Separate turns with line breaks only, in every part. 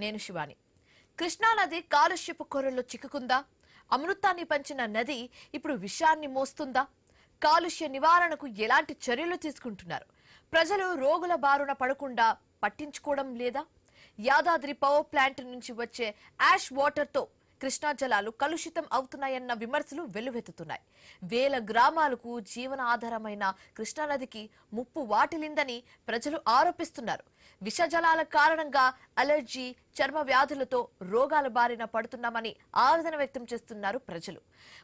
నేను శివాని. కృష్ణా నది కాలుష్యపు కొరల్లో చిక్కుకుందా? అమృతాన్ని పంచిన నది ఇప్పుడు విషాన్ని మోస్తుందా? కాలుష్య నివారణకు ఎలాంటి చర్యలు తీసుకుంటున్నారు? ప్రజలు రోగుల బారున పడకుండా పట్టించుకోవడం లేదా? యాదాద్రి పవర్ ప్లాంట్ నుంచి వచ్చే యాష్ వాటర్ తో కృష్ణా జలాలు కలుషితం అవుతున్నాయన్న విమర్శలు వెల్లువెత్తుతున్నాయి. వేల గ్రామాలకు జీవన ఆధారమైన కృష్ణానదికి ముప్పు వాటిల్లిందని ప్రజలు ఆరోపిస్తున్నారు. విష జలాల కారణంగా అలర్జీ, చర్మ వ్యాధులతో రోగాల బారిన పడుతున్నామని ఆవేదన వ్యక్తం చేస్తున్నారు ప్రజలు.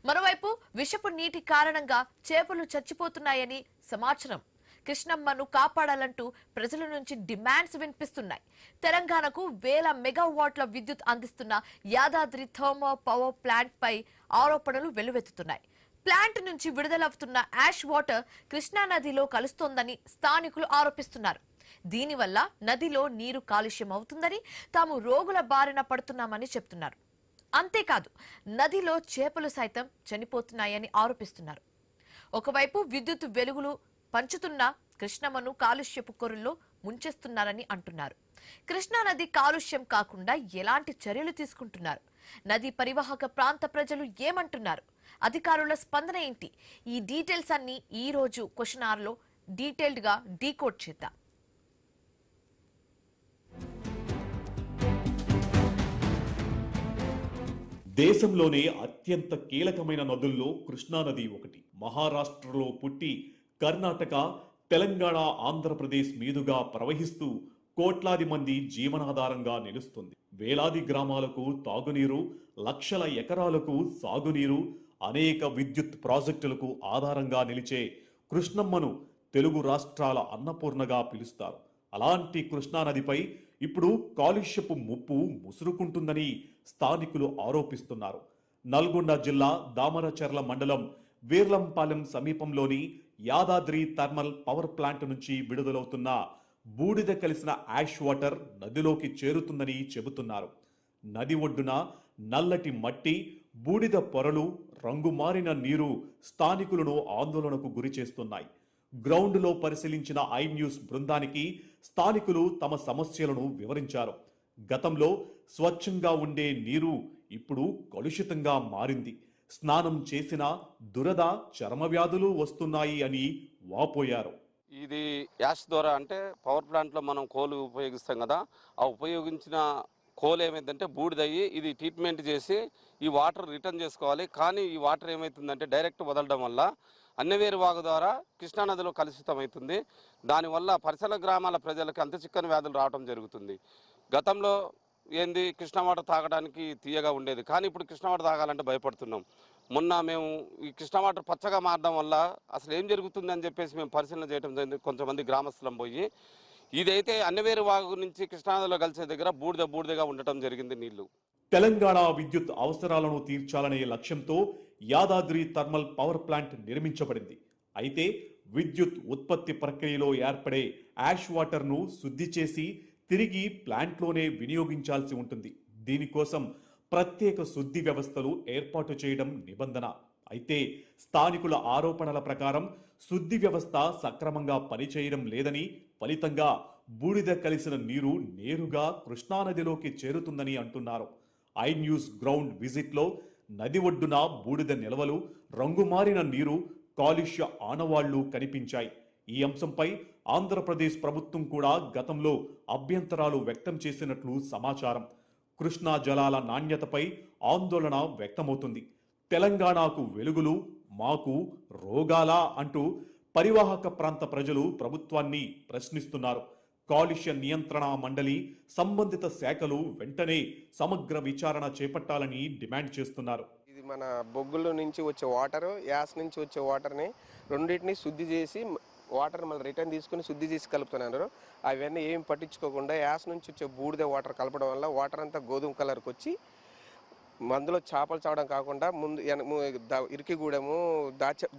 మరోవైపు విషపు నీటి కారణంగా చేపలు చచ్చిపోతున్నాయని సమాచారం. కృష్ణమ్మను కాపాడాలంటూ ప్రజల నుంచి డిమాండ్స్ వినిపిస్తున్నాయి. తెలంగాణకు వేల మెగావాట్ల విద్యుత్ అందిస్తున్న యాదాద్రి థర్మల్ పవర్ ప్లాంట్ పై ఆరోపణలు వెల్లువెత్తుతున్నాయి. ప్లాంట్ నుంచి విడుదలవుతున్న యాష్ వాటర్ కృష్ణా నదిలో కలుస్తోందని స్థానికులు ఆరోపిస్తున్నారు. దీనివల్ల నదిలో నీరు కాలుష్యం అవుతుందని, తాము రోగుల బారిన పడుతున్నామని చెప్తున్నారు. అంతేకాదు, నదిలో చేపలు సైతం చనిపోతున్నాయని ఆరోపిస్తున్నారు. ఒకవైపు విద్యుత్ వెలుగులు పంచుతున్న కృష్ణమ్మను కాలుష్యపు కొరుల్లో ముంచేస్తున్నారని అంటున్నారు. కృష్ణా నది కాలుష్యం కాకుండా ఎలాంటి చర్యలు తీసుకుంటున్నారు? నది పరివాహక ప్రాంత ప్రజలు ఏమంటున్నారు? అధికారుల స్పందన ఏంటి? ఈ డీటెయిల్స్ అన్ని ఈ రోజు క్వశ్చన్ అవర్ లో డీటెయిల్డ్ గా డీకోడ్ చేద్దాం.
దేశంలోనే అత్యంత కీలకమైన నదుల్లో కృష్ణానది ఒకటి. మహారాష్ట్రలో పుట్టి కర్ణాటక, తెలంగాణ, ఆంధ్రప్రదేశ్ మీదుగా ప్రవహిస్తూ కోట్లాది మంది జీవనాధారంగా నిలుస్తుంది. వేలాది గ్రామాలకు తాగునీరు, లక్షల ఎకరాలకు సాగునీరు, అనేక విద్యుత్ ప్రాజెక్టులకు ఆధారంగా నిలిచే కృష్ణమ్మను తెలుగు రాష్ట్రాల అన్నపూర్ణగా పిలుస్తారు. అలాంటి కృష్ణానదిపై ఇప్పుడు కాలుష్యపు ముప్పు ముసురుకుంటుందని స్థానికులు ఆరోపిస్తున్నారు. నల్గొండ జిల్లా దామరచర్ల మండలం వీర్లంపాలెం సమీపంలోని యాదాద్రి థర్మల్ పవర్ ప్లాంట్ నుంచి విడుదలవుతున్న బూడిద కలిసిన యాష్ వాటర్ నదిలోకి చేరుతుందని చెబుతున్నారు. నది ఒడ్డున నల్లటి మట్టి, బూడిద పొరలు, రంగుమారిన నీరు స్థానికులను ఆందోళనకు గురి చేస్తున్నాయి. గ్రౌండ్లో పరిశీలించిన ఐ న్యూస్ బృందానికి స్థానికులు తమ సమస్యలను వివరించారు. గతంలో స్వచ్ఛంగా ఉండే నీరు ఇప్పుడు కలుషితంగా మారింది. స్నానం చేసిన దురద, చర్మ వ్యాధులు వస్తున్నాయి అని వాపోయారు.
ఇది యాష్ ద్వారా అంటే పవర్ ప్లాంట్లో మనం కోలు ఉపయోగిస్తాం కదా, ఆ ఉపయోగించిన కోల్ ఏమైందంటే బూడిదయ్యి ఇది ట్రీట్మెంట్ చేసి ఈ వాటర్ రిటర్న్ చేసుకోవాలి. కానీ ఈ వాటర్ ఏమవుతుందంటే డైరెక్ట్ వదలడం వల్ల అన్నవేరు వాగు ద్వారా కృష్ణానదిలో కలుషితం అవుతుంది. దానివల్ల పరిసర గ్రామాల ప్రజలకు అంతచిక్కని వ్యాధులు రావడం జరుగుతుంది. గతంలో ఏంది కృష్ణా వాటర్ తాగడానికి తీయగా ఉండేది, కానీ ఇప్పుడు కృష్ణా వాటర్ తాగాలంటే భయపడుతున్నాం. మొన్న మేము ఈ కృష్ణా వాటర్ పచ్చగా మారడం వల్ల అసలు ఏం జరుగుతుంది అని చెప్పేసి మేము పరిశీలన చేయడం జరిగింది. కొంతమంది గ్రామస్తులం పోయి ఇదైతే అన్నవేరు వాగు నుంచి కృష్ణానదిలో కలిసే దగ్గర బూడిదగా ఉండటం జరిగింది నీళ్లు.
తెలంగాణ విద్యుత్ అవసరాలను తీర్చాలనే లక్ష్యంతో యాదాద్రి థర్మల్ పవర్ ప్లాంట్ నిర్మించబడింది. అయితే విద్యుత్ ఉత్పత్తి ప్రక్రియలో ఏర్పడే యాష్ వాటర్ను శుద్ధి చేసి తిరిగి ప్లాంట్లోనే వినియోగించాల్సి ఉంటుంది. దీనికోసం ప్రత్యేక శుద్ధి వ్యవస్థలు ఏర్పాటు చేయడం నిబంధన. అయితే స్థానికుల ఆరోపణల ప్రకారం శుద్ధి వ్యవస్థ సక్రమంగా పనిచేయడం లేదని, ఫలితంగా బూడిద కలిసిన నీరు నేరుగా కృష్ణానదిలోకి చేరుతుందని అంటున్నారు. ఐ న్యూస్ గ్రౌండ్ విజిట్లో నది ఒడ్డున బూడిద నిల్వలు, రంగుమారిన నీరు, కాలుష్య ఆనవాళ్లు కనిపించాయి. ఈ అంశంపై ఆంధ్రప్రదేశ్ ప్రభుత్వం కూడా గతంలో అభ్యంతరాలు వ్యక్తం చేసినట్లు సమాచారం. కృష్ణా జలాల నాణ్యతపై ఆందోళన వ్యక్తమవుతుంది. తెలంగాణకు వెలుగులు, మాకు రోగాలా అంటూ పరివాహక ప్రాంత ప్రజలు ప్రభుత్వాన్ని ప్రశ్నిస్తున్నారు. కాలుష్య నియంత్రణ మండలి, సంబంధిత శాఖలు వెంటనే సమగ్ర విచారణ చేపట్టాలని డిమాండ్ చేస్తున్నారు.
ఇది మన బొగ్గుల నుంచి వచ్చే వాటర్, యాస్ నుంచి వచ్చే వాటర్ని రెండింటిని శుద్ధి చేసి వాటర్ మళ్ళీ రిటర్న్ తీసుకుని శుద్ధి చేసి కలుపుతున్నారు. అవన్నీ ఏం పట్టించుకోకుండా యాస్ నుంచి వచ్చే బూడిద వాటర్ కలపడం వల్ల వాటర్ అంతా గోధుమ కలర్కి వచ్చి మందులో చేపలు చావడం కాకుండా ముందు ఇరికిగూడెము,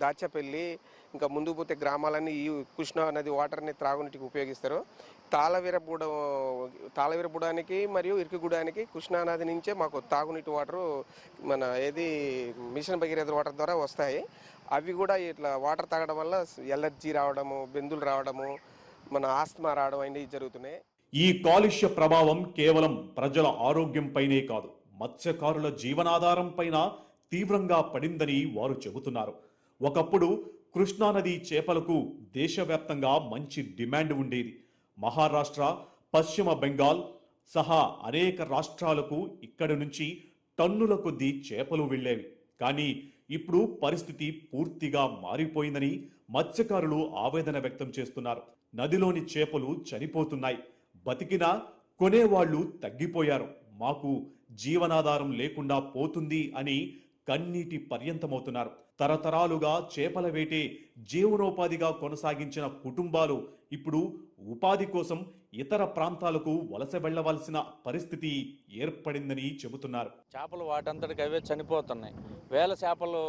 దాచపల్లి, ఇంకా ముందుకు పోతే గ్రామాలన్నీ ఈ కృష్ణా నది వాటర్ని త్రాగునీటికి ఉపయోగిస్తారు. తాళవీరగూడానికి మరియు ఇరికిగూడానికి కృష్ణానది నుంచే మాకు తాగునీటి వాటరు మన మిషన్ భగీరథ వాటర్ ద్వారా వస్తాయి. అవి కూడా ఇట్లా వాటర్ తాగడం వల్ల ఎలర్జీ రావడము, బెందులు రావడము, మన ఆస్తమా రావడం అనేవి జరుగుతున్నాయి.
ఈ కాలుష్య ప్రభావం కేవలం ప్రజల ఆరోగ్యంపైనే కాదు, మత్స్యకారుల జీవనాధారం పైన తీవ్రంగా పడిందని వారు చెబుతున్నారు. ఒకప్పుడు కృష్ణానది చేపలకు దేశవ్యాప్తంగా మంచి డిమాండ్ ఉండేది. మహారాష్ట్ర, పశ్చిమ బెంగాల్ సహా అనేక రాష్ట్రాలకు ఇక్కడి నుంచి టన్నుల కొద్దీ చేపలు వెళ్ళేవి. కానీ ఇప్పుడు పరిస్థితి పూర్తిగా మారిపోయిందని మత్స్యకారులు ఆవేదన వ్యక్తం చేస్తున్నారు. నదిలోని చేపలు చనిపోతున్నాయి, బతికినా కొనేవాళ్లు తగ్గిపోయారు, మాకు జీవనాధారం లేకుండా పోతుంది అని కన్నీటి పర్యంతమవుతున్నారు. తరతరాలుగా చేపల వేటే జీవనోపాధిగా కొనసాగించిన కుటుంబాలు ఇప్పుడు ఉపాధి కోసం ఇతర ప్రాంతాలకు వలస వెళ్లవలసిన పరిస్థితి ఏర్పడిందని చెబుతున్నారు.
చేపలు వాటంతటికి అవే చనిపోతున్నాయి. వేల చేపలు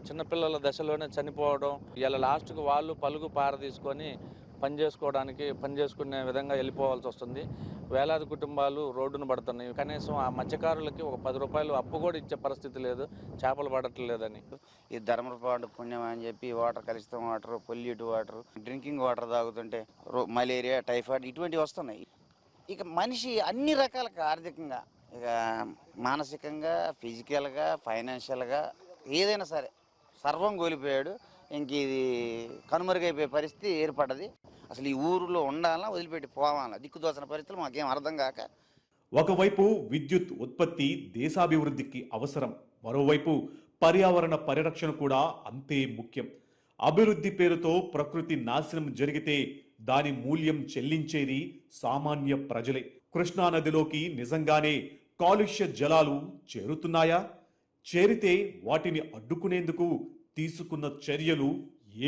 చిన్నపిల్లల దశలోనే చనిపోవడం, ఇలా లాస్ట్కి వాళ్ళు పలుగు పార తీసుకొని పనిచేసుకునే విధంగా వెళ్ళిపోవాల్సి వస్తుంది. వేలాది కుటుంబాలు రోడ్డును పడుతున్నాయి. కనీసం ఆ మత్స్యకారులకి ఒక 10 రూపాయలు అప్పు కూడా ఇచ్చే పరిస్థితి లేదు, చేపలు పడట్లేదని.
ఈ ధర్మపాడు పుణ్యం అని చెప్పి వాటర్ కలుషితం water, pollute water, drinking water తాగుతుంటే మలేరియా, టైఫాయిడ్ ఇటువంటివి వస్తున్నాయి. ఇక మనిషి అన్ని రకాలుగా ఆర్థికంగా, ఇక మానసికంగా, ఫిజికల్గా, ఫైనాన్షియల్గా ఏదైనా సరే సర్వం కోల్పోయాడు. ఇంక ఇది కనుమరుగైపోయే పరిస్థితి ఏర్పడ్డది. అసలు ఈ ఊరిలో ఉండాలా, వదిలిపెట్టి పోవాలా, దిక్కుదోచిన పరిస్థితులు మాకేం అర్థం కాక.
ఒకవైపు విద్యుత్ ఉత్పత్తి దేశాభివృద్ధికి అవసరం, మరోవైపు పర్యావరణ పరిరక్షణ కూడా అంతే ముఖ్యం. అభివృద్ధి పేరుతో ప్రకృతి నాశనం జరిగితే దాని మూల్యం చెల్లించేది సామాన్య ప్రజలే. కృష్ణానదిలోకి నిజంగానే కాలుష్య జలాలు చేరుతున్నాయా? చేరితే వాటిని అడ్డుకునేందుకు తీసుకున్న చర్యలు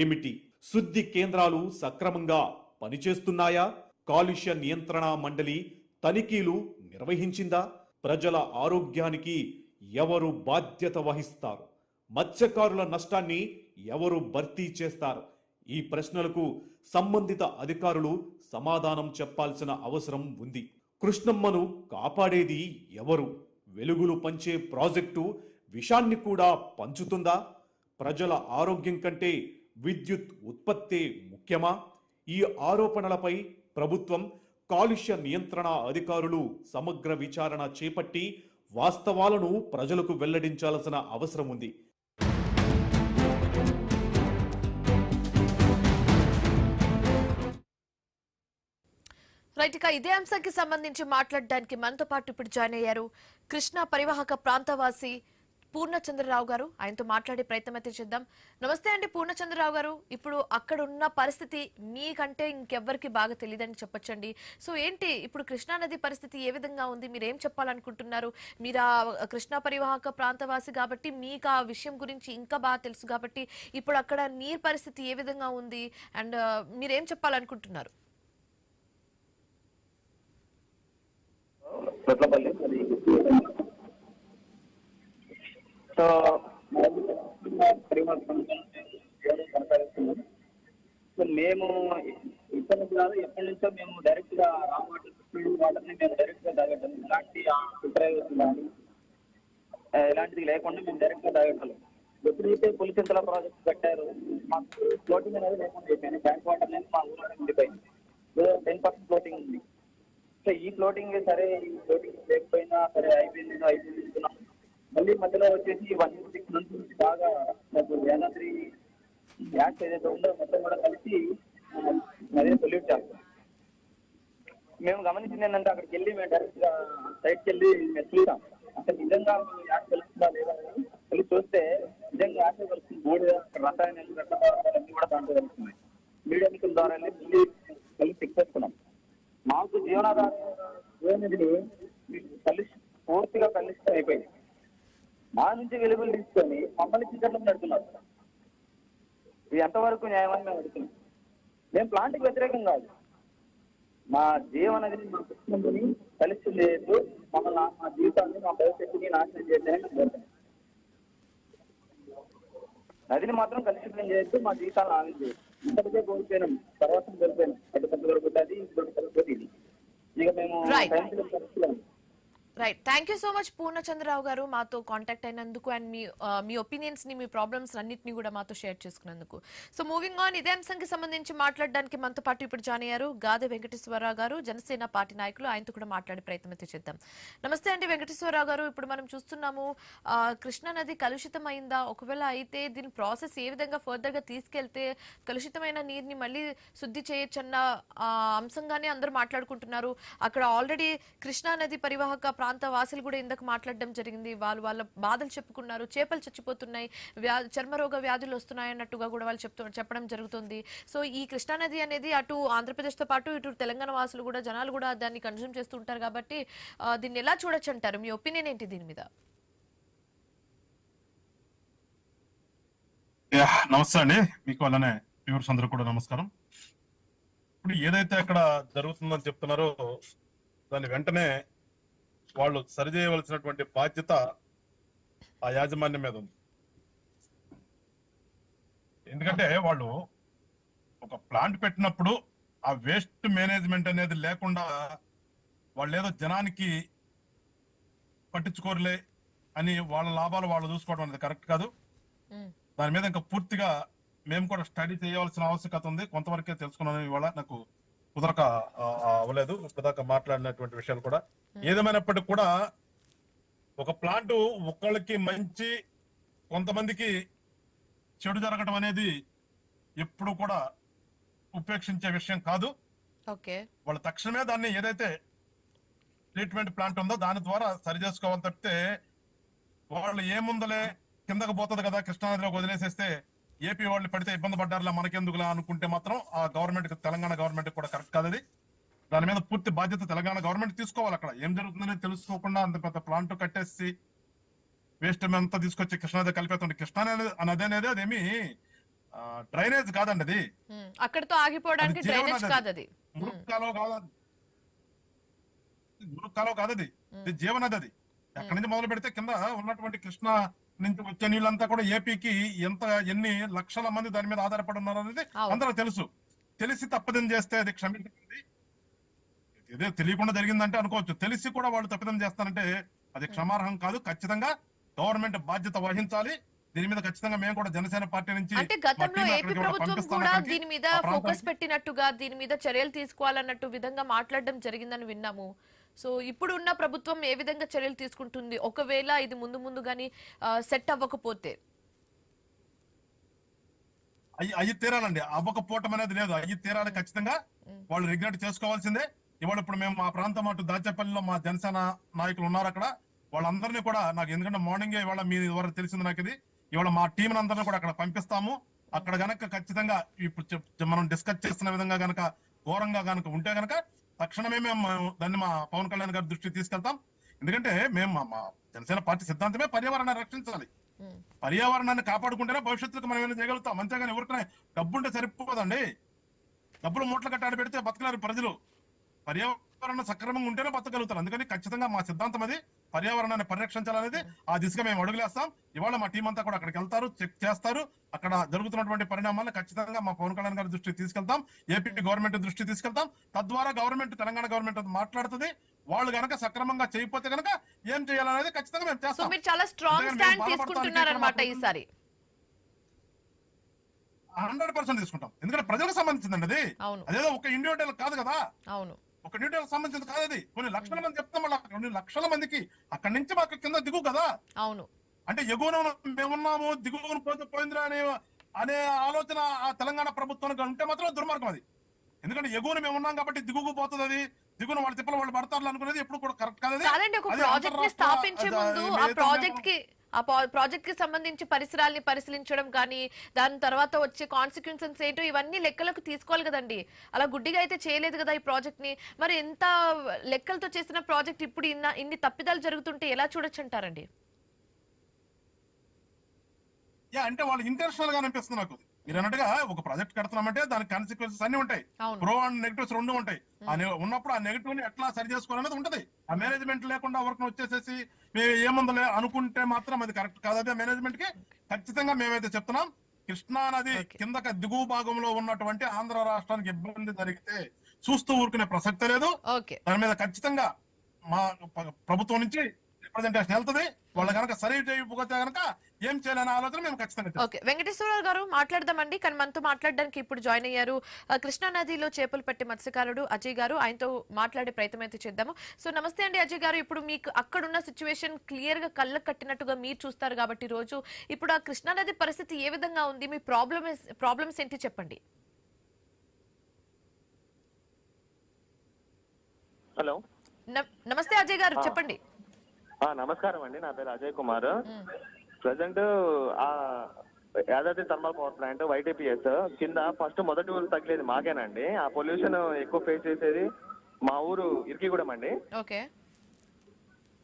ఏమిటి? శుద్ధి కేంద్రాలు సక్రమంగా పనిచేస్తున్నాయా? కాలుష్య నియంత్రణ మండలి తనిఖీలు నిర్వహించిందా? ప్రజల ఆరోగ్యానికి ఎవరు బాధ్యత వహిస్తారు? మత్స్యకారుల నష్టాన్ని ఎవరు భర్తీ చేస్తారు? ఈ ప్రశ్నలకు సంబంధిత అధికారులు సమాధానం చెప్పాల్సిన అవసరం ఉంది. కృష్ణమ్మను కాపాడేది ఎవరు? వెలుగులు పంచే ప్రాజెక్టు విషాన్ని కూడా పంచుతుందా? ప్రజల ఆరోగ్యం కంటే విద్యుత్ ఉత్పత్తే ముఖ్యమా? ఈ ఆరోపణలపై ప్రభుత్వం, కాలుష్య నియంత్రణ అధికారులు సమగ్ర విచారణ చేపట్టి వాస్తవాలను ప్రజలకు వెల్లడించాల్సిన అవసరం ఉంది.
రైట్, ఇక ఇదే అంశానికి సంబంధించి మాట్లాడడానికి మనతో పాటు ఇప్పుడు జాయిన్ అయ్యారు కృష్ణా పరివాహక ప్రాంతవాసి పూర్ణచంద్రరావు గారు. ఆయనతో మాట్లాడే ప్రయత్నం అయితే చేద్దాం. నమస్తే అండి పూర్ణచంద్రరావు గారు. ఇప్పుడు అక్కడ ఉన్న పరిస్థితి మీకంటే ఇంకెవ్వరికి బాగా తెలియదని చెప్పొచ్చండి. సో ఏంటి ఇప్పుడు కృష్ణా నది పరిస్థితి ఏ విధంగా ఉంది? మీరు ఏం చెప్పాలనుకుంటున్నారు? మీరు ఆ కృష్ణా పరివాహక ప్రాంతవాసి కాబట్టి మీకు ఆ విషయం గురించి ఇంకా బాగా తెలుసు కాబట్టి ఇప్పుడు అక్కడ నీరు పరిస్థితి ఏ విధంగా ఉంది అండ్ మీరేం చెప్పాలనుకుంటున్నారు?
సో సో మేము ఇక్కడ నుంచి కాదు, ఎప్పటి నుంచో మేము డైరెక్ట్ గా రా వాటర్ని మేము డైరెక్ట్ గా తాగటం, ఇలాంటి ఫిల్టరైజేషన్ కానీ ఇలాంటిది లేకుండా మేము డైరెక్ట్ గా తాగటం. ఎప్పుడైతే పులిచింతల ప్రాజెక్ట్ కట్టారు మాకు ఫ్లోటింగ్ అనేది లేకుండా అయిపోయింది. ట్యాంక్ వాటర్ అనేది మా ఊళ్ళో ఉండిపోయింది. 10% ఫ్లోటింగ్ ఉంది. సో ఈ ఫ్లోటింగ్ సరే, ఈ ఫ్లోటింగ్ లేకపోయినా సరే అయిపోయింది అనుకున్నాం. మళ్ళీ మధ్యలో వచ్చేసి 106 నుంచి బాగా మాకు యాదాద్రి యాక్ట్ ఏదైతే ఉందో మొత్తం కూడా కలిసి అదే పొల్యూట్ చేస్తాం. మేము గమనించింది ఏంటంటే అక్కడికి వెళ్ళి మేము డైరెక్ట్ గా సైట్కి వెళ్ళి మేము చూసాం అసలు నిజంగా యాక్ట్ కలుస్తుందా లేదా అని వెళ్ళి చూస్తే నిజంగా యాక్ట్ కలుస్తుంది. బోర్డు రసాయనాలు అన్ని కూడా దాంట్లో కలుస్తున్నాయి. మీడియా ద్వారా వెళ్ళి కలిసి చెక్ చేసుకున్నాం. మాకు జీవనాధారం పూర్తిగా కలుషితం అయిపోయింది. మా నుంచి వెలుగులు తీసుకొని మమ్మల్ని చీకట్లో నడుతున్నారు. ఇది ఎంతవరకు న్యాయమని మేము అడుగుతున్నాం. మేము ప్లాంట్కి వ్యతిరేకం కాదు, మా జీవనదిని మా కుటుంబాన్ని కలుషితం చేయొద్దు, మమ్మల్ని మా జీవితాన్ని మా భవిష్యత్తుని నాశనం చేద్దామని మేము కోరుతున్నాం. నదిని మాత్రం కలుషితం చేయొద్దు, మా జీవితాలను ఆనందం చేయొద్దు. ఇంతటికే కోల్పోయినాం, తర్వాత కోల్పోయినాం. అటు కొంత వరకు ఉంటుంది, ఇంకొకటి ఇది. ఇక మేము
right, thank you so much Purnachandrarao గారు మాతో కాంటాక్ట్ అయినందుకు అండ్ మీ ఒపీనియన్స్ ని, మీ ప్రాబ్లమ్స్ అన్నింటినీ కూడా మాతో షేర్ చేసుకున్నందుకు. సో మూవింగ్ ఆన్, ఇదే అంశానికి సంబంధించి మాట్లాడడానికి మనతో పాటు ఇప్పుడు జాయిన్ అయ్యారు గాదె వెంకటేశ్వరరావు గారు, జనసేన పార్టీ నాయకులు. ఆయనతో కూడా మాట్లాడే ప్రయత్నం అయితే చేద్దాం. నమస్తే అండి వెంకటేశ్వరరావు గారు. ఇప్పుడు మనం చూస్తున్నాము కృష్ణా నది కలుషితం అయిందా, ఒకవేళ అయితే దీని ప్రాసెస్ ఏ విధంగా ఫర్దర్ గా తీసుకెళ్తే కలుషితమైన నీరుని మళ్ళీ శుద్ధి చేయొచ్చన్న అంశంగానే అందరూ మాట్లాడుకుంటున్నారు. అక్కడ ఆల్రెడీ కృష్ణా నది పరివాహక ప్రాంత వాసులు కూడా ఇందాక మాట్లాడడం జరిగింది. వాళ్ళ బాధలు చెప్పుకున్నారు. చేపలు చచ్చిపోతున్నాయి, చర్మరోగ వ్యాధులు వస్తున్నాయి అన్నట్టుగా కూడా వాళ్ళు చెప్పడం జరుగుతుంది. సో ఈ కృష్ణానది అనేది అటు ఆంధ్రప్రదేశ్ తో పాటు ఇటు తెలంగాణ వాసులు కూడా, జనాలు కూడా దాన్ని కన్జ్యూమ్ చేస్తూ ఉంటారు. కాబట్టి దీన్ని ఎలా చూడొచ్చు అంటారు? మీ ఒపీనియన్ ఏంటి దీని మీద?
నమస్తే అండి, మీకు అలానే వ్యూవర్స్ అందరూ కూడా నమస్కారం. ఇప్పుడు ఏదైతే అక్కడ జరుగుతుందని చెప్తున్నారో దాని వెంటనే వాళ్ళు సరిచేయవలసినటువంటి బాధ్యత ఆ యాజమాన్యం మీద ఉంది. ఎందుకంటే వాళ్ళు ఒక ప్లాంట్ పెట్టినప్పుడు ఆ వేస్ట్ మేనేజ్మెంట్ అనేది లేకుండా వాళ్ళు ఏదో జనానికి పట్టించుకోరులే అని వాళ్ళ లాభాలు వాళ్ళు చూసుకోవడం అనేది కరెక్ట్ కాదు. దాని మీద ఇంకా పూర్తిగా మేము కూడా స్టడీ చేయవలసిన ఆవశ్యకత ఉంది. కొంతవరకే తెలుసుకున్నాను, ఇవాళ నాకు కుదరక అవ్వలేదు ఇప్పటిదాకా మాట్లాడినటువంటి విషయాలు కూడా. ఏదేమైనప్పటికీ కూడా ఒక ప్లాంట్ ఒక్కళ్ళకి మంచి, కొంతమందికి చెడు జరగడం అనేది ఎప్పుడు కూడా ఉపేక్షించే విషయం కాదు. వాళ్ళు తక్షణమే దాన్ని ఏదైతే ట్రీట్మెంట్ ప్లాంట్ ఉందో దాని ద్వారా సరి చేసుకోవాలి తప్పితే వాళ్ళు ఏముందలే కిందకు పోతుంది కదా కృష్ణానదిలోకి వదిలేసేస్తే ఏపీ వాళ్ళు పడితే ఇబ్బంది పడ్డారులా మనకెందుకులా అనుకుంటే మాత్రం ఆ గవర్నమెంట్, తెలంగాణ గవర్నమెంట్ కూడా కరెక్ట్ కాదు. అది దాని మీద పూర్తి బాధ్యత తెలంగాణ గవర్నమెంట్ తీసుకోవాలి. అక్కడ ఏం జరుగుతుందని తెలుసుకోకుండా అంత పెద్ద ప్లాంట్ కట్టేసి వేస్ట్ అంతా తీసుకొచ్చి కృష్ణానది కలిపేస్తుంది. కృష్ణానది అనేది అదేమి డ్రైనేజ్ కాదండి, అది
అక్కడితో ఆగిపోవడానికి డ్రైనేజ్ కాదు, అది
మురుక్కాలో కాదు, మురుక్కాలో కాదు, అది జీవనది. అది అక్కడి నుంచి మొదలు పెడితే కింద ఉన్నటువంటి కృష్ణ నుంచి వచ్చే నీళ్ళంతా కూడా ఏపీకి ఎన్ని లక్షల మంది దాని మీద ఆధారపడి ఉన్నారు అనేది అందరూ తెలుసు. తెలిసి తప్పిదం చేస్తే అది క్షమించండి, ఇదే తెలియకుండా జరిగిందంటే అనుకోవచ్చు. తెలిసి కూడా వాళ్ళు తప్పిదం చేస్తారంటే అది క్షమార్హం కాదు. ఖచ్చితంగా గవర్నమెంట్ బాధ్యత వహించాలి. దీని మీద ఖచ్చితంగా మేము కూడా జనసేన పార్టీ నుంచి,
అంటే గతంలో ఏపీ ప్రభుత్వం కూడా దీని మీద ఫోకస్ పెట్టినట్టుగా, దీని మీద చర్యలు తీసుకోవాలన్నట్టు విధంగా మాట్లాడడం జరిగిందని విన్నాము. సో ఇప్పుడు ఉన్న ప్రభుత్వం ఏ విధంగా చర్యలు తీసుకుంటుంది ఒకవేళ ఇది ముందు గానీ సెట్ అవ్వకపోతే?
అయ్యి తీరాలండి, అవ్వకపోవటం అనేది లేదు, అయ్యి తీరాలి ఖచ్చితంగా. వాళ్ళు రిగ్రెట్ చేసుకోవాల్సిందే. ఇవాళ ఇప్పుడు మేము మా ప్రాంతం అటు దాచేపల్లిలో మా జనసేన నాయకులు ఉన్నారు అక్కడ. వాళ్ళందరినీ కూడా నాకు, ఎందుకంటే మార్నింగే ఇవాళ మీ ద్వారా తెలిసింది నాకు ఇది, ఇవాళ మా టీం అందరినీ కూడా అక్కడ పంపిస్తాము. అక్కడ గనక ఖచ్చితంగా ఇప్పుడు మనం డిస్కస్ చేస్తున్న విధంగా గనక ఘోరంగా గనక ఉంటే గనక తక్షణమే మేము దాన్ని మా పవన్ కళ్యాణ్ గారి దృష్టికి తీసుకెళ్తాం. ఎందుకంటే మేము మా జనసేన పార్టీ సిద్ధాంతమే పర్యావరణాన్ని రక్షించాలి. పర్యావరణాన్ని కాపాడుకుంటేనే భవిష్యత్తుకు మనం ఏమైనా చేయగలుగుతాం. అంతేగాని ఎవరికైనా డబ్బుంటే సరిపోదండి. డబ్బులు మూటలు కట్టాడి పెడితే బతకలేరు ప్రజలు. పర్యావరణం సక్రమంగా ఉంటేనే బతకగలుగుతారు. అందుకని ఖచ్చితంగా మా సిద్ధాంతం అది, పర్యావరణాన్ని పరిరక్షించాలనేది. ఆ దిశగా మేము అడుగులేస్తాం. ఇవాళ మా టీం అంతా కూడా అక్కడికి వెళ్తారు, చెక్ చేస్తారు. అక్కడ జరుగుతున్నటువంటి పరిణామాలను ఖచ్చితంగా మా పవన్ కళ్యాణ్ గారి దృష్టికి తీసుకెళ్తాం, ఏపీ గవర్నమెంట్ దృష్టికి తీసుకెళ్తాం. తద్వారా గవర్నమెంట్, తెలంగాణ గవర్నమెంట్ మాట్లాడుతుంది. వాళ్ళు గనక సక్రమంగా చేయకపోతే గనక ఏం చేయాలనేది ఖచ్చితంగా మేము చేస్తాం.
మీరు చాలా స్ట్రాంగ్ స్టాండ్ తీసుకుంటున్నారన్నమాట ఈసారి.
100% తీసుకుంటాం. ఎందుకంటే ప్రజలకు సంబంధించిందండి అది. అదేదో ఒక ఇండివిజువల్ కాదు కదా,
అవును,
ఒక ఇండివిజువల్ సంబంధించింది కాదు అది. కొన్ని లక్షల మంది చెప్తాం, మళ్ళీ కొన్ని లక్షల మందికి అక్కడి నుంచి మాకు కింద దిగు కదా.
అవును,
అంటే ఎగువన మేమున్నాము, దిగువన పోయిందిరా అనే ఆలోచన ఆ తెలంగాణ ప్రభుత్వానికి ఉంటే మాత్రం దుర్మార్గం అది. ఎందుకంటే ఎగువన మేము ఉన్నాం కాబట్టి దిగుకు పోతుంది, అది దిగున వాళ్ళ తిప్పలు వాళ్ళు పడతారు అనుకునేది ఎప్పుడు కూడా కరెక్ట్ కాదు.
ఒక ప్రాజెక్ట్ ని స్థాపించే ముందు ఆ ప్రాజెక్ట్ కి సంబంధించి పరిసరాల్ని పరిశీలించడం కానీ, దాని తర్వాత వచ్చే కాన్సిక్వెన్సెస్ ఏంటో ఇవన్నీ లెక్కలకు తీసుకోవాలి కదండి. అలా గుడ్డిగా అయితే చేయలేదు కదా ఈ ప్రాజెక్ట్ ని. మరి ఎంత లెక్కలతో చేసిన ప్రాజెక్ట్ ఇప్పుడు ఇన్ని తప్పిదాలు జరుగుతుంటే ఎలా చూడొచ్చు అంటారండి?
అంటే వాళ్ళు ఇంటెన్షనల్ గా అనిపిస్తుంది నాకు. మీరు అన్నట్టుగా ఒక ప్రాజెక్ట్ కడుతున్నామంటే దానికి కాన్సిక్వెన్సెస్ అన్ని ఉంటాయి, ప్రో అండ్ నెగిటివ్స్ రెండు ఉంటాయి. ఉన్నప్పుడు ఆ నెగిటివ్ ని ఎట్లా సరి చేసుకోవాలనేది ఉంటది. ఆ మేనేజ్మెంట్ లేకుండా వర్క్ వచ్చేసేసి మేము ఏముందలే అనుకుంటే మాత్రం అది కరెక్ట్ కాదు. అదే మేనేజ్మెంట్ కి ఖచ్చితంగా మేమైతే చెప్తున్నాం, కృష్ణా నది కిందక దిగువ భాగంలో ఉన్నటువంటి ఆంధ్ర రాష్ట్రానికి ఇబ్బంది జరిగితే చూస్తూ ఊరుకునే ప్రసక్తే లేదు. దాని మీద ఖచ్చితంగా మా ప్రభుత్వం నుంచి రిప్రజెంటేషన్ వెళ్తుంది. వాళ్ళు కనుక సరి చేయకపోతే కనుక ఏం చేయాలనే ఆలోచన మేము ఖచ్చితంగా చేస్తాం.
ఓకే, వెంకటేశ్వరరావు గారు మాట్లాడదామండి. కానీ మనతో మాట్లాడడానికి ఇప్పుడు జాయిన్ అయ్యారు కృష్ణా నదిలో చేపలు పట్టే మత్స్యకారుడు అజయ్ గారు. ఆయనతో మాట్లాడే ప్రయత్నం అయితే చేద్దాము. సో నమస్తే అండి అజయ్ గారు. ఇప్పుడు మీకు అక్కడున్న సిచ్యువేషన్ క్లియర్ గా కళ్ళకు కట్టినట్టుగా మీరు చూస్తారు కాబట్టి రోజు ఇప్పుడు ఆ కృష్ణా నది పరిస్థితి ఏ విధంగా ఉంది, మీ ప్రాబ్లమ్స్ ఏంటి చెప్పండి.
హలో,
నమస్తే అజయ్ గారు, చెప్పండి.
నమస్కారం అండి. నా పేరు అజయ్ కుమార్. ప్రజెంట్ ఆ Yadadri thermal power plant YTPS కింద ఫస్ట్ మొదటి ఊరు తగిలేది మాకేనండి. ఆ పొల్యూషన్ ఎక్కువ ఫేస్ చేసేది మా ఊరు ఇరికిగూడెం అండి.
ఓకే,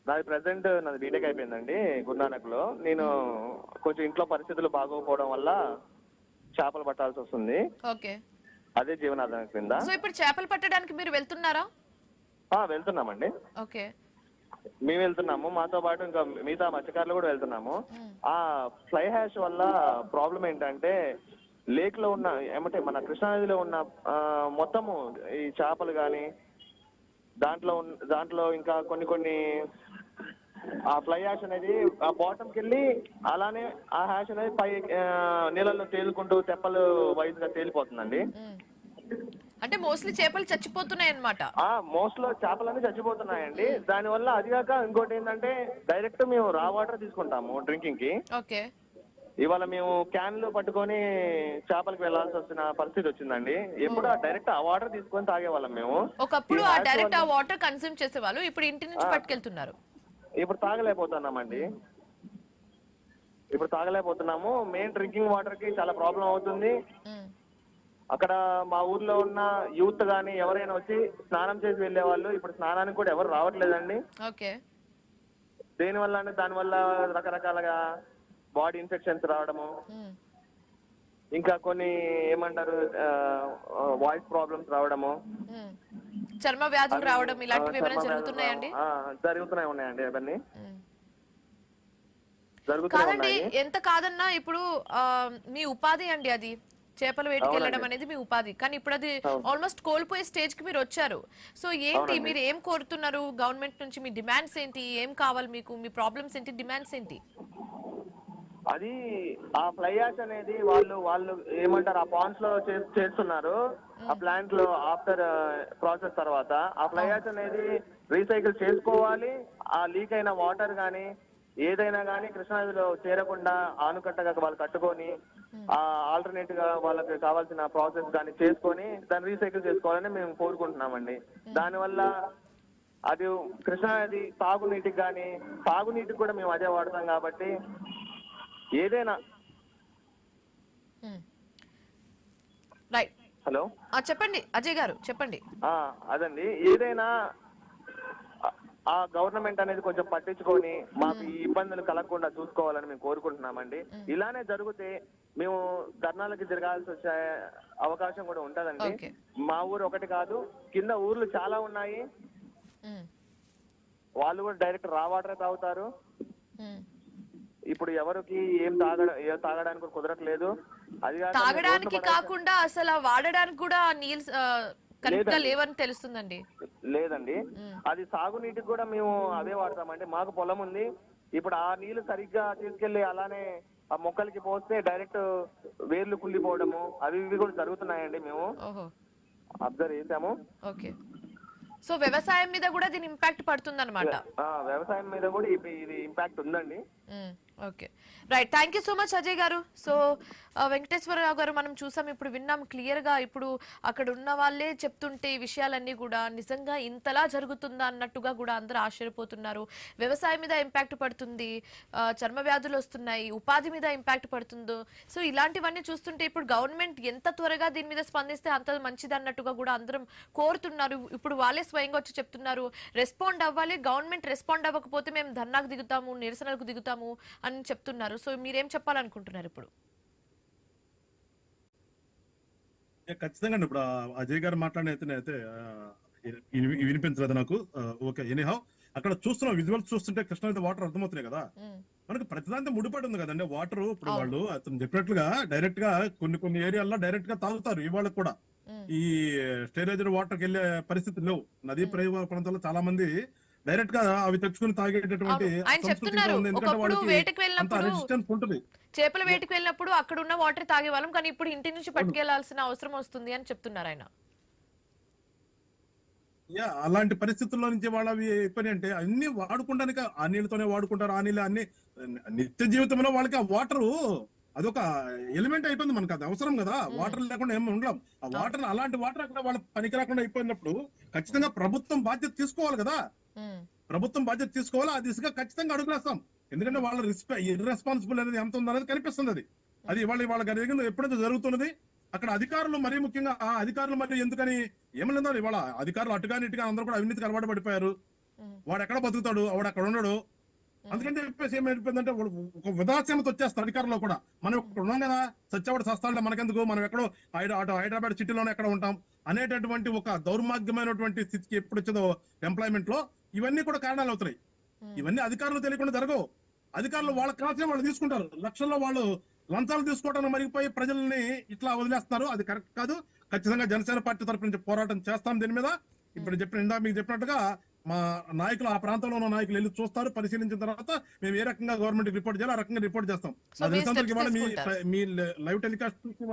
నాది బీటెక్ అయిపోయిందండి గురునానక్ లో. నేను కొంచెం ఇంట్లో పరిస్థితులు బాగోకపోవడం వల్ల చేపలు పట్టాల్సి వస్తుంది.
ఓకే,
అదే జీవనాధారం కింద.
సో ఇప్పుడు చేపలు పట్టడానికి మీరు వెళ్తున్నారా?
వెళ్తున్నామండి.
ఓకే,
మేము వెళ్తున్నాము, మాతో పాటు ఇంకా మిగతా మత్స్యకారులు కూడా వెళ్తున్నాము. ఆ ఫ్లై హ్యాష్ వల్ల ప్రాబ్లం ఏంటంటే లేక్ లో ఉన్న ఏమంటే మన కృష్ణానదిలో ఉన్న మొత్తము ఈ చేపలు కానీ దాంట్లో ఇంకా కొన్ని ఆ ఫ్లై హ్యాష్ అనేది ఆ బాటంకి వెళ్ళి అలానే ఆ హ్యాష్ అనేది పై నీళ్ళల్లో తేలుకుంటూ తెప్పలు వైజ్ గా తేలిపోతుందండి.
అంటే మోస్ట్లీ చేపలు చచ్చిపోతున్నాయి అన్నమాట.
మోస్ట్ లో చేపలన్నీ చచ్చిపోతున్నాయండి. దానివల్ల అది కాక ఇంకోటి ఏంటంటే డైరెక్ట్ మేము రా వాటర్ తీసుకుంటాము డ్రింకింగ్ కి.
ఓకే,
ఇవాళ మేము క్యాన్లు పట్టుకొని చేపలకు వెళ్లాల్సి వచ్చిన పరిస్థితి వచ్చిందండి. ఎప్పుడు డైరెక్ట్ ఆ వాటర్ తీసుకొని తాగేవాళ్ళం మేము.
ఒకప్పుడు ఆ డైరెక్ట్ ఆ వాటర్ కన్స్యూమ్ చేసేవాళ్ళు, ఇప్పుడు ఇంటి నుంచి పట్టుకెళ్తున్నారు.
ఇప్పుడు తాగలేకపోతున్నామండి. మెయిన్ డ్రింకింగ్ వాటర్ కి చాలా ప్రాబ్లం అవుతుంది. అక్కడ మా ఊర్లో ఉన్న యూత్ గానీ ఎవరైనా వచ్చి స్నానం చేసి వెళ్లే వాళ్ళు ఇప్పుడు స్నానానికి కూడా ఎవరు రావట్లేదండి.
ఓకే,
దానివల్ల రకరకాలుగా బాడీ ఇన్ఫెక్షన్స్ రావడము, ఇంకా కొన్ని ఏమంటారు వాయిస్ ప్రాబ్లమ్స్ రావడము,
చర్మ వ్యాధులు రావడం ఇలాంటివి ఏమైనా జరుగుతున్నాయండి?
ఉన్నాయండి అవన్నీ
కాదండి. ఎంత కాదన్నా ఇప్పుడు మీ ఉపాధి అండి అది చేపలు వేటకి వెళ్ళడం అనేది మీ ఉపాధి. కానీ ఇప్పుడు అది ఆల్మోస్ట్ కోల్పోయే స్టేజ్ కి మీరు వచ్చారు. సో ఏంటి మీరు ఏం కోరుతున్నారు గవర్నమెంట్ నుంచి? మీ డిమాండ్స్ ఏంటి? ఏం కావాలి మీకు? మీ ప్రాబ్లమ్స్ ఏంటి? డిమాండ్స్ ఏంటి?
అది ఆ ఫ్లై యాష్ అనేది వాళ్ళు ఏమంటారు ఆ పాండ్స్ లో చేస్తున్నారు. ఆ ప్లాంట్ లో ఆఫ్టర్ ప్రాసెస్ తర్వాత ఆ ఫ్లై యాష్ అనేది రీసైకిల్ చేసుకోవాలి. ఆ లీక్ అయిన వాటర్ గానీ ఏదైనా గానీ కృష్ణానదిలో చేరకుండా ఆనుకట్టగా వాళ్ళు కట్టుకొని ఆల్టర్నేట్ గా వాళ్ళకి కావాల్సిన ప్రాసెస్ కానీ చేసుకొని దాన్ని రీసైకిల్ చేసుకోవాలని మేము కోరుకుంటున్నామండి. దానివల్ల అది కృష్ణానది తాగునీటికి కూడా మేము అదే వాడతాం కాబట్టి ఏదైనా.
రైట్,
హలో
చెప్పండి అజయ్ గారు, చెప్పండి.
అదండి, ఏదైనా ఆ గవర్నమెంట్ అనేది కొంచెం పట్టించుకొని మాకు ఈ ఇబ్బందులు కలగకుండా చూసుకోవాలని మేము కోరుకుంటున్నామండి. ఇలానే జరిగితే మేము ధర్నాలకి తిరగాల్సి వచ్చే అవకాశం కూడా ఉంటదండి. మా ఊరు ఒకటి కాదు, కింద ఊర్లు చాలా ఉన్నాయి. వాళ్ళు కూడా డైరెక్ట్ రా వాటర్ తాగుతారు. ఇప్పుడు ఎవరికి ఏం తాగడానికి కూడా కుదరట్లేదు. అది
తాగడానికి కాకుండా అసలు వాడడానికి కూడా నీళ్ళు కరెక్ట్ గా లేవని తెలుస్తుందండి.
లేదండి, అది సాగునీటికి కూడా మేము అవే వాడతామండి. మాకు పొలం ఉంది. ఇప్పుడు ఆ నీళ్లు సరిగ్గా తీసుకెళ్లి అలానే ఆ మొక్కలకి పోస్తే డైరెక్ట్ వేర్లు కుళ్ళిపోవడము ఇవి కూడా జరుగుతున్నాయండి. మేము అబ్జర్వ్ చేసాము.
ఓకే, సో వ్యవసాయం మీద కూడా దీని ఇంపాక్ట్ పడుతుంది అన్నమాట.
వ్యవసాయం మీద కూడా ఇది ఇంపాక్ట్ ఉందండి.
Okay, right, thank you so much Ajay గారు. సో వెంకటేశ్వరరావు గారు మనం చూసాం, ఇప్పుడు విన్నాం క్లియర్ గా. ఇప్పుడు అక్కడ ఉన్న వాళ్ళే చెప్తుంటే ఈ విషయాలన్నీ కూడా నిజంగా ఇంతలా జరుగుతుందా అన్నట్టుగా కూడా అందరూ ఆశ్చర్యపోతున్నారు. వ్యవసాయం మీద ఇంపాక్ట్ పడుతుంది, చర్మ వ్యాధులు వస్తున్నాయి, ఉపాధి మీద ఇంపాక్ట్ పడుతుందో. సో ఇలాంటివన్నీ చూస్తుంటే ఇప్పుడు గవర్నమెంట్ ఎంత త్వరగా దీని మీద స్పందిస్తే అంత మంచిది అన్నట్టుగా కూడా అందరం కోరుతున్నారు. ఇప్పుడు వాళ్ళే స్వయంగా వచ్చి చెప్తున్నారు రెస్పాండ్ అవ్వాలి, గవర్నమెంట్ రెస్పాండ్ అవ్వకపోతే మేము ధర్నాకు దిగుతాము, నిరసనలకు దిగుతాము అని చెప్తున్నారు. సో మీరేం చెప్పాలనుకుంటున్నారు ఇప్పుడు?
ఖచ్చితంగా ఇప్పుడు అజయ్ గారు మాట్లాడిన అయితే వినిపించలేదు నాకు. ఓకే, ఎనీహౌ అక్కడ చూస్తున్నాం విజువల్స్ చూస్తుంటే కృష్ణానది వాటర్ అర్థమవుతున్నాయి కదా. మనకు ప్రతిదాంతో ముడిపడి ఉంది కదండి వాటర్. ఇప్పుడు వాళ్ళు అతను చెప్పినట్లుగా డైరెక్ట్ గా కొన్ని ఏరియాల్లో డైరెక్ట్ గా తాగుతారు. ఇవాళ కూడా ఈ స్టెరైజ్డ్ వాటర్కి వెళ్లే పరిస్థితి లేవు. నదీ ప్రాంతాల్లో చాలా మంది డైరెక్ట్ గా అవి తెచ్చుకుని తాగేటటువంటి
అవును. ఆయన
సంస్కృతి
చెప్తున్నారు
ఉంది. ఎందుకంటే
ఒకప్పుడు
వాళ్ళకి
వేటకి
అంత
వెళ్ళినప్పుడు
రెసిస్టెన్స్ ఉంటుంది.
చేపల వేటకి వెళ్ళినప్పుడు అక్కడ ఉన్న వాటర్ తాగేవాళ్ళం, కానీ ఇప్పుడు ఇంటి నుంచి పట్టుకెళ్లాల్సిన అవసరం వస్తుంది అని చెప్తున్నారు ఆయన.
అలాంటి పరిస్థితుల్లో నుంచి వాళ్ళవి పని అంటే అన్ని వాడుకుంటానికి ఆ నీళ్ళతోనే వాడుకుంటారు. ఆ నీళ్ళు అన్ని నిత్య జీవితంలో వాళ్ళకి ఆ వాటర్ అదొక ఎలిమెంట్ అయిపోయింది. మనకు అది అవసరం కదా, వాటర్ లేకుండా ఏమి ఉండలేం. ఆ వాటర్ అలాంటి వాటర్ అక్కడ వాళ్ళ పనికి రాకుండా అయిపోయినప్పుడు ఖచ్చితంగా ప్రభుత్వం బాధ్యత తీసుకోవాలి కదా. ప్రభుత్వం బాధ్యత తీసుకోవాలి. ఆ దిశగా ఖచ్చితంగా అడుగులేస్తాం. ఎందుకంటే వాళ్ళ ఇర్రెస్పాన్సిబుల్ అనేది ఎంత ఉందనేది కనిపిస్తుంది. అది వాళ్ళ జరిగింది ఎప్పుడైతే జరుగుతున్నది. అక్కడ అధికారులు మరీ ముఖ్యంగా ఆ అధికారులు మరి ఎందుకని ఏమి లేదు, ఇవాళ అధికారులు అటుగా ఇటుగా అందరూ కూడా అవినీతికి అలవాటు పడిపోయారు. వాడు ఎక్కడ బతుకుతాడు, వాడు అక్కడ ఉండడు. అందుకంటే చెప్పేసి ఏమైపోయిందంటే ఒక ఉదాసీనత వచ్చేస్తారు అధికారులు కూడా. మనం ఇక్కడ ఉన్నాం కదా, సత్యవాడు సస్తాలంటే మనకెందుకు, మనం ఎక్కడో అటు హైదరాబాద్ సిటీలోనే ఎక్కడ ఉంటాం అనేటటువంటి ఒక దౌర్మార్గమైనటువంటి స్థితికి ఎప్పుడు వచ్చేదో ఎంప్లాయ్మెంట్ లో ఇవన్నీ కూడా కారణాలు అవుతున్నాయి. ఇవన్నీ అధికారులు తెలియకుండా జరగవు. అధికారులు వాళ్ళకి కావాల్సిన వాళ్ళు తీసుకుంటారు. లక్షల్లో వాళ్ళు లంచాలు తీసుకోవడానికి మరిగిపోయి ప్రజల్ని ఇట్లా వదిలేస్తున్నారు. అది కరెక్ట్ కాదు. ఖచ్చితంగా జనసేన పార్టీ తరఫు నుంచి పోరాటం చేస్తాం దీని మీద. ఇప్పుడు మీకు చెప్పినట్టుగా మా నాయకులు, ఆ ప్రాంతంలో ఉన్న నాయకులు వెళ్ళి చూస్తారు. పరిశీలించిన తర్వాత మేము ఏ రకంగా గవర్నమెంట్ రిపోర్ట్ చేయాలో ఆ రకంగా రిపోర్ట్ చేస్తాం. ఇవాళ మీ లైవ్ టెలికాస్ట్ చూసి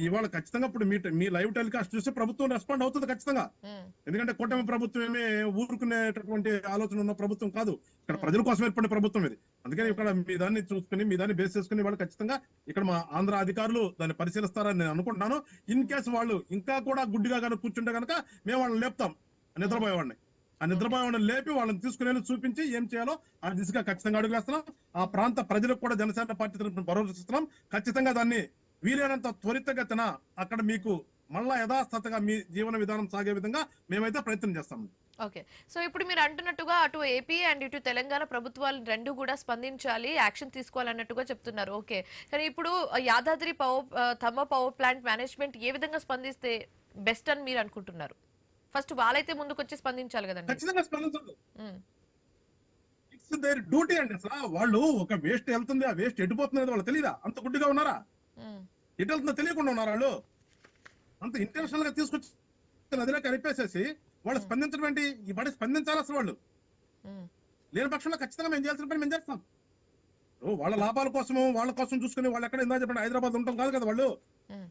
ఇవాళ ఖచ్చితంగా ఇప్పుడు మీ లైవ్ టెలికాస్ట్ చూసి ప్రభుత్వం రెస్పాండ్ అవుతుంది ఖచ్చితంగా. ఎందుకంటే కూటమి ప్రభుత్వం ఏమీ ఊరుకునేటటువంటి ఆలోచన ఉన్న ప్రభుత్వం కాదు. ఇక్కడ ప్రజల కోసం ఏర్పడిన ప్రభుత్వం ఇది. అందుకని ఇక్కడ మీ దాన్ని చూసుకుని, మీ దాన్ని బేస్ చేసుకుని వాళ్ళు ఖచ్చితంగా ఇక్కడ మా ఆంధ్ర అధికారులు దాన్ని పరిశీలిస్తారని నేను అనుకుంటున్నాను. ఇన్ కేసు వాళ్ళు ఇంకా కూడా గుడ్డిగా కనుక కూర్చుంటే కనుక మేము వాళ్ళని లేపుతాం. నిద్రపోయేవాడిని ఆ నిద్రపోయేవాడిని లేపి వాళ్ళని తీసుకుని చూపించి ఏం చేయాలో ఆ దిశగా ఖచ్చితంగా అడుగులేస్తున్నాం. ఆ ప్రాంత ప్రజలకు కూడా జనసేన పార్టీ తరఫున భరోసిస్తున్నాం. ఖచ్చితంగా దాన్ని వీలైనంత త్వరితగతిన అక్కడ మీకు మళ్ళా యథాస్థతగా మీ జీవన విధానం సాగే విధంగా మేమైతే ప్రయత్నం చేస్తాం.
ఓకే, సో ఇప్పుడు మీరు అంటున్నట్టుగా అటు ఏపీ అండ్ ఇటు తెలంగాణ ప్రభుత్వాలు రెండు కూడా స్పందించాలి, యాక్షన్ తీసుకోవాలన్నట్టుగా చెప్తున్నారు. ఓకే, కానీ ఇప్పుడు Yadadri thermal power plant management ఏ విధంగా స్పందిస్తే బెస్ట్ అని మీరు అనుకుంటున్నారు? ఫస్ట్ వాళ్ళైతే ముందుకు వచ్చి స్పందించాలి కదండి.
ఖచ్చితంగా స్పందించాలి. ఇట్స్ దేర్ డ్యూటీ అండి. అసలు వాళ్ళు ఒక వేస్ట్ వెళ్తుంది, ఆ వేస్ట్ ఎటుపోతుంది వాళ్ళు తెలియదా? అంత గుడ్డిగా ఉన్నారా? ఎటు వెళ్తుందో తెలియకుండా ఉన్నారు వాళ్ళు. అంత ఇంటెన్షనల్ గా తీసుకొచ్చి నదిలో కలిపేసేసి వాళ్ళు స్పందించడం ఏంటి? ఈ పడి స్పందించాలి అసలు వాళ్ళు. లేని పక్షంలో ఖచ్చితంగా మేము చేయాల్సిన పని మేము చేస్తాం. వాళ్ళ లాభాల కోసము వాళ్ళ కోసం చూసుకుని వాళ్ళు ఎక్కడ ఇందా చెప్పండి హైదరాబాద్ ఉంటాం కాదు కదా వాళ్ళు.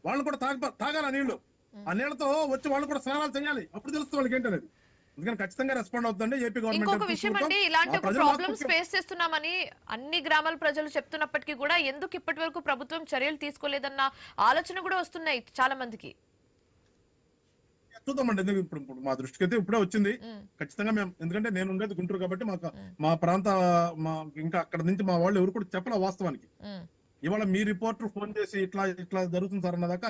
వాళ్ళు కూడా తాగాలి ఆ నీళ్లు. ఆ నీళ్లతో వచ్చి వాళ్ళు కూడా స్నానాలు చేయాలి. అప్పుడు తెలుస్తుంది వాళ్ళకి ఏంటనేది. అందుకని ఖచ్చితంగా రెస్పాండ్ అవుతుందండి ఏపీ గవర్నమెంట్.
ఇంకొక విషయం అండి, ఇలాంటి ఒక ప్రాబ్లమ్స్ ఫేస్ చేస్తున్నామని అన్ని గ్రామాల ప్రజలు చెప్తున్నప్పటికీ కూడా ఎందుకు ఇప్పటి వరకు ప్రభుత్వం చర్యలు తీసుకోలేదన్న ఆలోచన కూడా వస్తున్నాయి చాలా మందికి.
చూద్దామండి. ఇప్పుడు మా దృష్టికి అయితే ఇప్పుడే వచ్చింది. ఖచ్చితంగా మేము, ఎందుకంటే నేను ఉండేది గుంటూరు కాబట్టి మా ప్రాంత ఇంకా అక్కడ నుంచి మా వాళ్ళు ఎవరు కూడా చెప్పలే వాస్తవానికి. ఇవాళ మీ రిపోర్టర్ ఫోన్ చేసి ఇట్లా జరుగుతుంది సార్ అన్నదాకా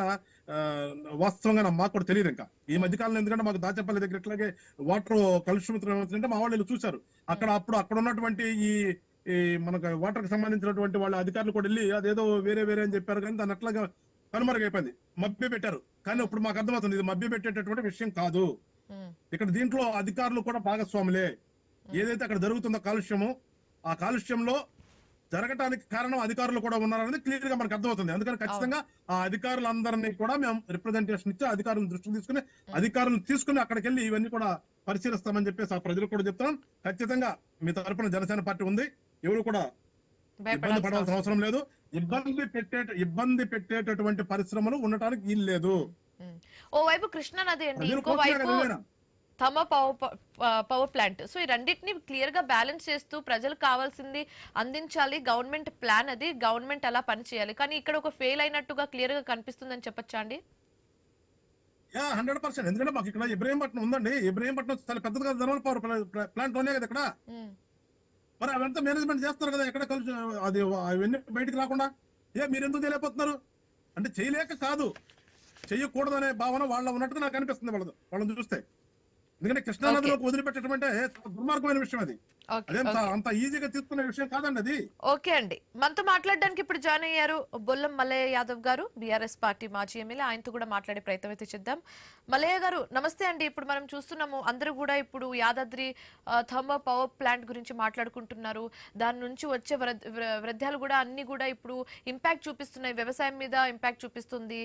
వాస్తవంగా మాకు కూడా తెలియదు. ఇంకా ఈ మధ్యకాలంలో ఎందుకంటే మాకు దాచేపల్లి దగ్గర ఇట్లాగే వాటర్ కలుషితం ఏమవుతుందంటే మా వాళ్ళు చూశారు. అక్కడ ఉన్నటువంటి ఈ మనకు వాటర్ కి సంబంధించినటువంటి వాళ్ళ అధికారులు కూడా వెళ్ళి అదేదో వేరే అని చెప్పారు. కానీ దాన్ని అట్లాగా కనుమరుగైపోయింది, మభ్య పెట్టారు. కానీ ఇప్పుడు మాకు అర్థమవుతుంది ఇది మభ్య పెట్టేటటువంటి విషయం కాదు. ఇక్కడ దీంట్లో అధికారులు కూడా భాగస్వాములే. ఏదైతే అక్కడ జరుగుతుందో కాలుష్యము, ఆ కాలుష్యంలో జరగటానికి కారణం అధికారులు కూడా ఉన్నారనేది క్లియర్ గా మనకు అర్థమవుతుంది. అందుకని ఖచ్చితంగా ఆ అధికారులందరినీ కూడా మేము రిప్రజెంటేషన్ ఇచ్చి అధికారులను దృష్టికి తీసుకుని అక్కడికి వెళ్ళి ఇవన్నీ కూడా పరిశీలిస్తామని చెప్పేసి ఆ ప్రజలకు కూడా చెప్తున్నాం. ఖచ్చితంగా మీ తరపున జనసేన పార్టీ ఉంది. ఎవరు కూడా ఇబ్బంది పడాల్సిన అవసరం లేదు. ఇబ్బంది పెట్టేటటువంటి పరిశ్రమలు ఉండటానికి వీలు లేదు.
ఓవైపు కృష్ణా నది అండి, ఇంకోవైపు థర్మల్ పవర్ ప్లాంట్. సో ఈ రెండింటిని క్లియర్ గా బ్యాలెన్స్ చేస్తూ ప్రజలకు కావాల్సింది అందించాలి. గవర్నమెంట్ ప్లాన్ అది, గవర్నమెంట్ అలా పనిచేయాలి. కానీ ఇక్కడ ఒక ఫెయిల్ అయినట్టుగా క్లియర్ గా కనిపిస్తుందని చెప్పొచ్చా అండి?
100%. ఎందుకంటే మాకు ఇక్కడ ఇబ్రహీంపట్నం ఉందండి. ఇబ్రహీంపట్నం చాలా పెద్దగా థర్మల్ పవర్ ప్లాంట్ లోనే కదా ఇక్కడ. మరి అవంతా మేనేజ్మెంట్ చేస్తారు కదా, ఎక్కడ కలిసి అది అవన్నీ బయటకు రాకుండా మీరు ఎందుకు చేయలేకపోతున్నారు? అంటే చేయలేక కాదు, చెయ్యకూడదనే భావన వాళ్ళ ఉన్నట్టుగా నాకు అనిపిస్తుంది వాళ్ళని చూస్తే. ఎందుకంటే కృష్ణానదిలోకి వదిలిపెట్టడం అంటే దుర్మార్గమైన విషయం అది.
ఓకే
అదేంత
ఓకే
అంత ఈజీగా తీసుకునే విషయం కాదండి అది.
ఓకే అండి, మనతో మాట్లాడడానికి ఇప్పుడు జాయిన్ అయ్యారు బొల్లం మల్లయ్య యాదవ్ గారు, బీఆర్ఎస్ పార్టీ మాజీ ఎమ్మెల్యే. ఆయనతో కూడా మాట్లాడే ప్రయత్నం అయితే చేద్దాం. మల్లయ్య గారు నమస్తే అండి. ఇప్పుడు మనం చూస్తున్నాము అందరూ కూడా ఇప్పుడు యాదాద్రి థర్మల్ పవర్ ప్లాంట్ గురించి మాట్లాడుకుంటున్నారు. దాని నుంచి వచ్చే వృద్ధాలు కూడా అన్ని కూడా ఇప్పుడు ఇంపాక్ట్ చూపిస్తున్నాయి. వ్యవసాయం మీద ఇంపాక్ట్ చూపిస్తుంది,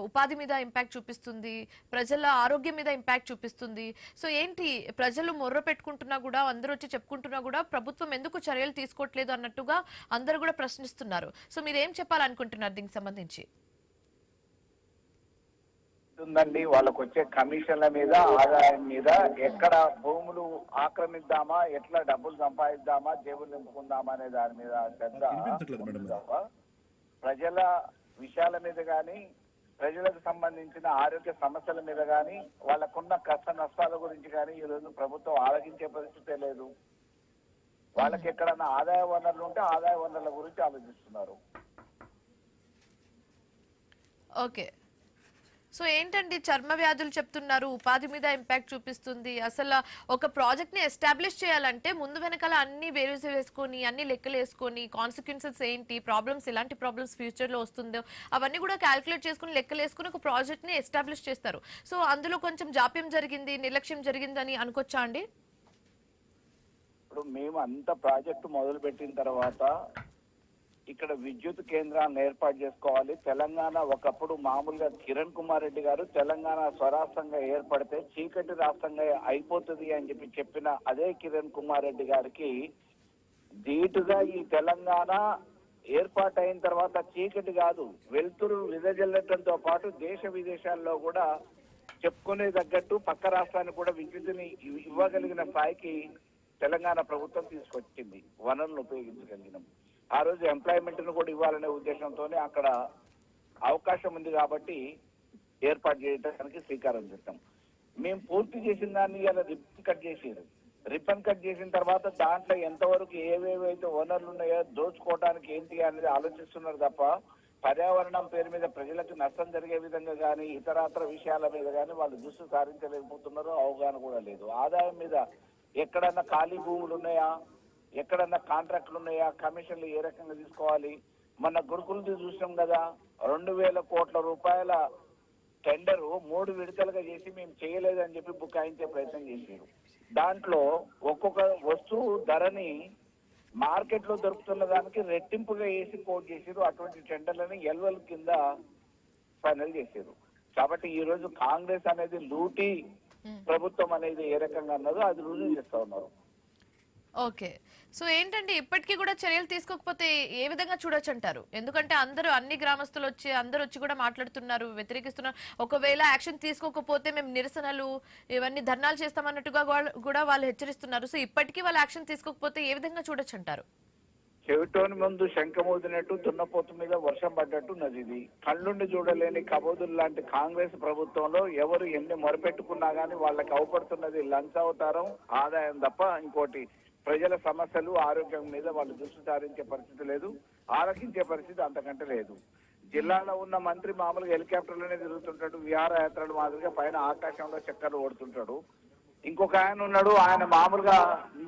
ఉపాధి మీద ఇంపాక్ట్ చూపిస్తుంది, ప్రజల ఆరోగ్యం మీద ఇంపాక్ట్ చూపిస్తుంది. సో ఏంటి ప్రజలు మొర్ర పెట్టుకుంటున్నా కూడా, అందరూ వచ్చి చెప్పుకుంటున్నా కూడా ప్రభుత్వం ఎందుకు చర్యలు తీసుకోవట్లేదు అన్నట్టుగా అందరూ కూడా ప్రశ్నిస్తున్నారు. సో మీరు ఏం చెప్పాలనుకుంటున్నారు దీనికి సంబంధించి?
ఉందండి, వాళ్ళకు వచ్చే కమిషన్ల మీద, ఆదాయం మీద, ఎక్కడ భూములు ఆక్రమిద్దామా, ఎట్లా డబ్బులు సంపాదిద్దామా, జేబులు నింపుకుందామా అనే దాని మీద శ్రద్ధ ప్రజల విషయాల మీద కానీ, ప్రజలకు సంబంధించిన ఆరోగ్య సమస్యల మీద కానీ, వాళ్ళకున్న కష్ట నష్టాల గురించి కానీ ఈరోజు ప్రభుత్వం ఆలోచించే పరిస్థితే లేదు. వాళ్ళకి ఎక్కడన్నా ఆదాయ వనరులు ఉంటే ఆదాయ వనరుల గురించి ఆలోచిస్తున్నారు.
ఓకే, సో ఏంటండి చర్మ వ్యాధులు చెప్తున్నారు, ఉపాధి మీద ఇంపాక్ట్ చూపిస్తుంది. అసలు ఒక ప్రాజెక్ట్ ని ఎస్టాబ్లిష్ చేయాలంటే ముందు వెనకాల అన్ని వేరేసి వేసుకొని, అన్ని లెక్కలు వేసుకొని, కాన్సిక్వెన్సెస్ ఏంటి, ప్రాబ్లమ్స్ ఎలాంటి ప్రాబ్లమ్స్ ఫ్యూచర్ లో వస్తుందో అవన్నీ కూడా క్యాల్కులేట్ చేసుకుని, లెక్కలు వేసుకుని ఒక ప్రాజెక్ట్ ని ఎస్టాబ్లిష్ చేస్తారు. సో అందులో కొంచెం జాప్యం జరిగింది, నిర్లక్ష్యం జరిగిందని అనుకోవచ్చా అండి?
ఇప్పుడు మేము అంత ప్రాజెక్టు మొదలు పెట్టిన తర్వాత ఇక్కడ విద్యుత్ కేంద్రాలను ఏర్పాటు చేసుకోవాలి. తెలంగాణ ఒకప్పుడు మామూలుగా కిరణ్ కుమార్ రెడ్డి గారు తెలంగాణ స్వరాష్ట్రంగా ఏర్పడితే చీకటి రాష్ట్రంగా అయిపోతుంది అని చెప్పిన అదే కిరణ్ కుమార్ రెడ్డి గారికి ధీటుగా ఈ తెలంగాణ ఏర్పాటైన తర్వాత చీకటి కాదు, వెలుతురు విదజల్లటంతో పాటు దేశ విదేశాల్లో కూడా చెప్పుకునే తగ్గట్టు పక్క రాష్ట్రానికి కూడా విద్యుత్తుని ఇవ్వగలిగిన స్థాయికి తెలంగాణ ప్రభుత్వం తీసుకొచ్చింది. వనరులను ఉపయోగించగలిగినాం. ఆ రోజు ఎంప్లాయ్మెంట్ ను కూడా ఇవ్వాలనే ఉద్దేశంతోనే అక్కడ అవకాశం ఉంది కాబట్టి ఏర్పాటు చేయడానికి శ్రీకారం చుట్టాం. మేము పూర్తి చేసిన దాన్ని ఇలా రిబ్బన్ కట్ చేసారు. రిబ్బన్ కట్ చేసిన తర్వాత దాంట్లో ఎంతవరకు ఏవేవైతే వనరులు ఉన్నాయో దోచుకోవడానికి ఏంటి అనేది ఆలోచిస్తున్నారు తప్ప పర్యావరణం పేరు మీద ప్రజలకు నష్టం జరిగే విధంగా కానీ ఇతరాతర విషయాల మీద కానీ వాళ్ళు దృష్టి సారించలేకపోతున్నారు. అవగాహన కూడా లేదు. ఆదాయం మీద ఎక్కడన్నా ఖాళీ భూములు ఉన్నాయా, ఎక్కడన్నా కాంట్రాక్టులు ఉన్నాయా, కమిషన్లు ఏ రకంగా తీసుకోవాలి. మన గురుకులది చూసాం కదా, 2,000 కోట్ల రూపాయల టెండర్ 3 విడతలుగా చేసి మేము చేయలేదని చెప్పి బుకాయించే ప్రయత్నం చేశారు. దాంట్లో ఒక్కొక్క వస్తువు ధరని మార్కెట్ లో దొరుకుతున్న దానికి రెట్టింపుగా వేసి కోట్ చేశారు. అటువంటి టెండర్లని ఎల్వల్ కింద ఫైనల్ చేశారు. కాబట్టి ఈ రోజు కాంగ్రెస్ అనేది లూటీ ప్రభుత్వం అనేది ఏ రకంగా అన్నదో అది రుజువు చేస్తా ఉన్నారు.
ఓకే, సో ఏంటంటే ఇప్పటికీ కూడా చర్యలు తీసుకోకపోతే ఏ విధంగా చూడొచ్చు అంటారు? ఎందుకంటే అందరూ అన్ని గ్రామస్తులు వచ్చి అందరూ వచ్చి కూడా మాట్లాడుతున్నారు, వ్యతిరేకిస్తున్నారు. ఒకవేళ యాక్షన్ తీసుకోకపోతే మేము నిరసనలు ఇవన్నీ ధర్నాలు చేస్తామన్నట్టుగా కూడా వాళ్ళు హెచ్చరిస్తున్నారు. సో ఇప్పటికీ వాళ్ళు యాక్షన్ తీసుకోకపోతే ఏ విధంగా చూడొచ్చు అంటారు?
చెవిటోని ముందు శంఖమూదినట్టు దున్నపోతు మీద వర్షం పడ్డట్టు ఉన్నది. ఇది కళ్ళుండి చూడలేని కబోదులు లాంటి కాంగ్రెస్ ప్రభుత్వంలో ఎవరు ఎన్ని మొరపెట్టుకున్నా గానీ వాళ్ళకి అవపడుతున్నది లంచావతారం, ఆదాయం తప్ప ఇంకోటి ప్రజల సమస్యలు ఆరోగ్యం మీద వాళ్ళు దృష్టి సారించే పరిస్థితి లేదు, ఆలోచించే పరిస్థితి అంతకంటే లేదు. జిల్లాలో ఉన్న మంత్రి మామూలుగా హెలికాప్టర్లోనే తిరుగుతుంటాడు, విహారయాత్రలు మాదిరిగా పైన ఆకాశంలో చక్కర్లు ఓడుతుంటాడు. ఇంకొక ఆయన ఉన్నాడు, ఆయన మామూలుగా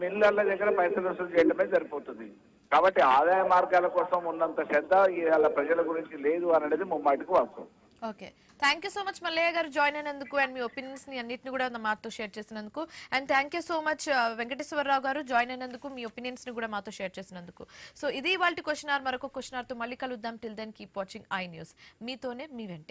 మిల్లర్ల దగ్గర పైసలు వసూలు చేయడమే సరిపోతుంది. కాబట్టి ఆదాయ మార్గాల కోసం ఉన్నంత శ్రద్ధ ఇవాళ ప్రజల గురించి లేదు అనేది ముమ్మాటికి వాస్తవం.
Okay, thank you so much Mallaiah garu join అయినందుకు అండ్ మీ ఒపీనియన్స్ ని అన్నింటిని కూడా మాతో షేర్ చేసినందుకు. And thank you so much Venkateswararao garu join అయినందుకు, మీ ఒపీనియన్స్ ని కూడా మాతో షేర్ చేసినందుకు. సో ఇది ఇవాల్టి క్వశ్చన్ అవర్. మరొక క్వశ్చన్ అవర్ తో మళ్ళీ కలుద్దాం. Till then keep watching I News. మీతోనే మీ వెంటే.